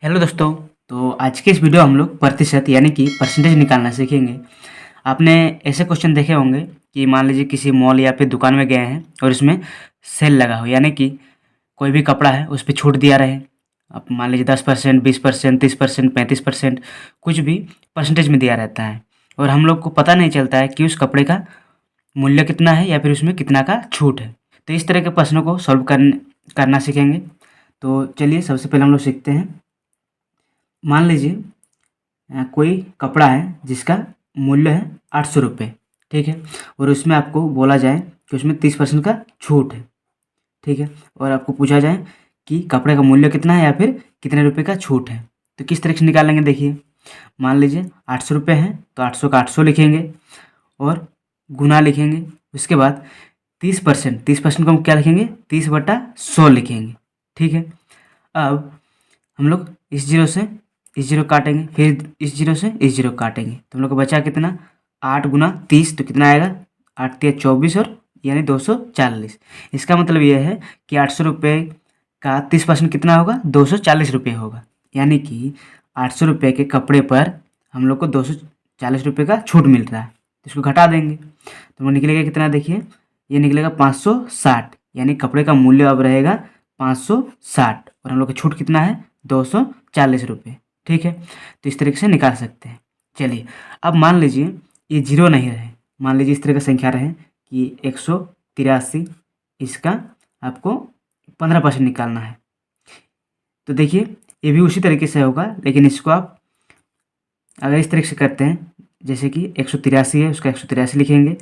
Hello दोस्तों। तो आज के इस वीडियो हम लोग प्रतिशत यानी कि परसेंटेज निकालना सीखेंगे। आपने ऐसे क्वेश्चन देखे होंगे कि मान लीजिए किसी मॉल या फिर दुकान में गए हैं और इसमें सेल लगा हो, यानी कि कोई भी कपड़ा है उस पर छूट दिया रहे। आप मान लीजिए 10%, 20%, 30%, 35%, कुछ भी परसेंटेज में दिया रहता है और हम लोग को पता नहीं चलता है कि उस कपड़े का मूल्य कितना है या फिर उसमें कितना का छूट है। तो इस तरह के प्रश्नों को सॉल्व करना सीखेंगे। तो चलिए सबसे पहले हम लोग सीखते हैं। मान लीजिए कोई कपड़ा है जिसका मूल्य है 800 रुपये, ठीक है, और उसमें आपको बोला जाए कि उसमें 30% का छूट है, ठीक है, और आपको पूछा जाए कि कपड़े का मूल्य कितना है या फिर कितने रुपए का छूट है। तो किस तरह से निकालेंगे देखिए। मान लीजिए 800 रुपये हैं तो 800 का 800 लिखेंगे और गुना लिखेंगे। उसके बाद 30% को हम क्या लिखेंगे, 30/100 लिखेंगे, ठीक है। अब हम लोग इस जीरो से इस जीरो काटेंगे, फिर इस जीरो से इस जीरो काटेंगे, तो हम लोग को बचा कितना, 8 गुना 30 तो कितना आएगा, 8 तिया 24 और यानी 240। इसका मतलब यह है कि 800 रुपये का 30% कितना होगा, 240 रुपये होगा। यानी कि 800 रुपये के कपड़े पर हम लोग को 240 रुपये का छूट मिल रहा है। तो इसको घटा देंगे तो वो निकलेगा कितना, देखिए ये निकलेगा 560, यानी कपड़े का मूल्य अब रहेगा 560 और हम लोग का छूट कितना है, 240 रुपये, ठीक है। तो इस तरीके से निकाल सकते हैं। चलिए अब मान लीजिए ये जीरो नहीं रहे, मान लीजिए इस तरह का संख्या रहे कि 183, इसका आपको 15% निकालना है। तो देखिए ये भी उसी तरीके से होगा, लेकिन इसको आप अगर इस तरीके से करते हैं, जैसे कि 183 है उसका 183 लिखेंगे,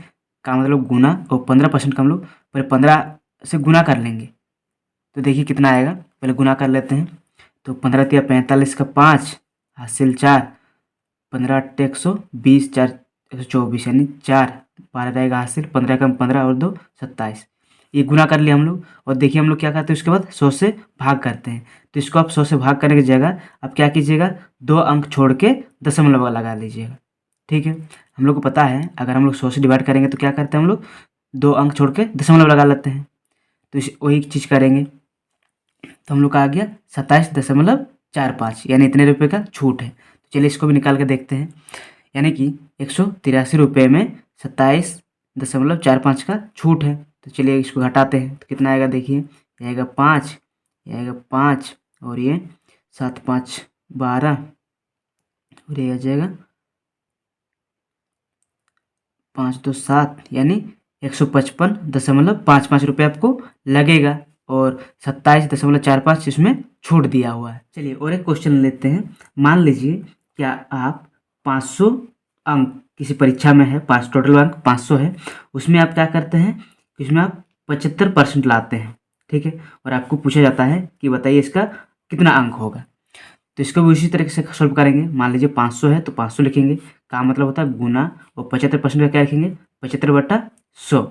का मतलब गुना, और 15% का हम लोग पहले 15 से गुना कर लेंगे। तो देखिए कितना आएगा, पहले गुना कर लेते हैं। तो 15 तिया 45 का 5 हासिल 4, 15 8 120, 4 124 यानी 4, 12 रहेगा हासिल, 15 कम 15 और 2 27। ये गुना कर लिया हम लोग। और देखिए हम लोग क्या करते हैं, उसके बाद 100 से भाग करते हैं। तो इसको आप 100 से भाग करने की जगह आप क्या कीजिएगा, 2 अंक छोड़ के दशमलव लगा लीजिएगा, ठीक है। हम लोग को पता है अगर हम लोग 100 से डिवाइड करेंगे तो क्या करते हैं हम लोग, 2 अंक छोड़ के दशमलव लगा लेते हैं। तो वही चीज़ करेंगे। तो हम लोग का आ गया 27.45, यानी इतने रुपये का छूट है। तो चलिए इसको भी निकाल के देखते हैं। यानी कि 183 रुपये में 27.45 का छूट है। तो चलिए इसको घटाते हैं तो कितना आएगा, देखिए ये आएगा 5, ये आएगा 5 और ये 7 5 12 और ये आ जाएगा 5 2 7, यानी 155.55 रुपये आपको लगेगा और 27.45 इसमें छूट दिया हुआ है। चलिए और एक क्वेश्चन लेते हैं। मान लीजिए क्या आप 500 अंक किसी परीक्षा में है, पास टोटल अंक 500 है, उसमें आप क्या करते हैं, इसमें आप 75% लाते हैं, ठीक है, और आपको पूछा जाता है कि बताइए इसका कितना अंक होगा। तो इसको भी उसी तरीके से सॉल्व करेंगे। मान लीजिए 500 है तो 500 लिखेंगे, का मतलब होता है गुना, और 75% का क्या लिखेंगे, 75/100।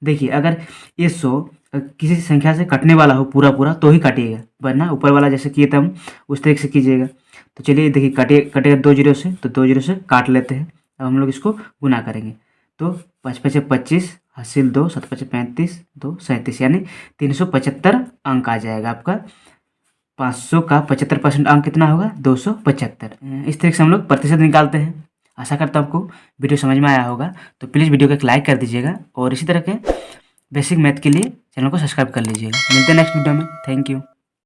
देखिए अगर ये 100 किसी संख्या से कटने वाला हो पूरा पूरा तो ही काटिएगा, वरना ऊपर वाला जैसे किए थे हम उस तरीके से कीजिएगा। तो चलिए देखिए कटेगा 2 जीरो से, तो 2 जीरो से काट लेते हैं। अब हम लोग इसको गुना करेंगे तो 5 5 25 हासिल 2, 7 5 35, 2 37, यानी 375 अंक आ जाएगा आपका। 500 का 75% अंक कितना होगा, 275। इस तरीके से हम लोग प्रतिशत निकालते हैं। आशा करता हूँ आपको वीडियो समझ में आया होगा। तो प्लीज़ वीडियो को एक लाइक कर दीजिएगा और इसी तरह के बेसिक मैथ के लिए चैनल को सब्सक्राइब कर लीजिएगा। मिलते हैं नेक्स्ट वीडियो में। Thank you.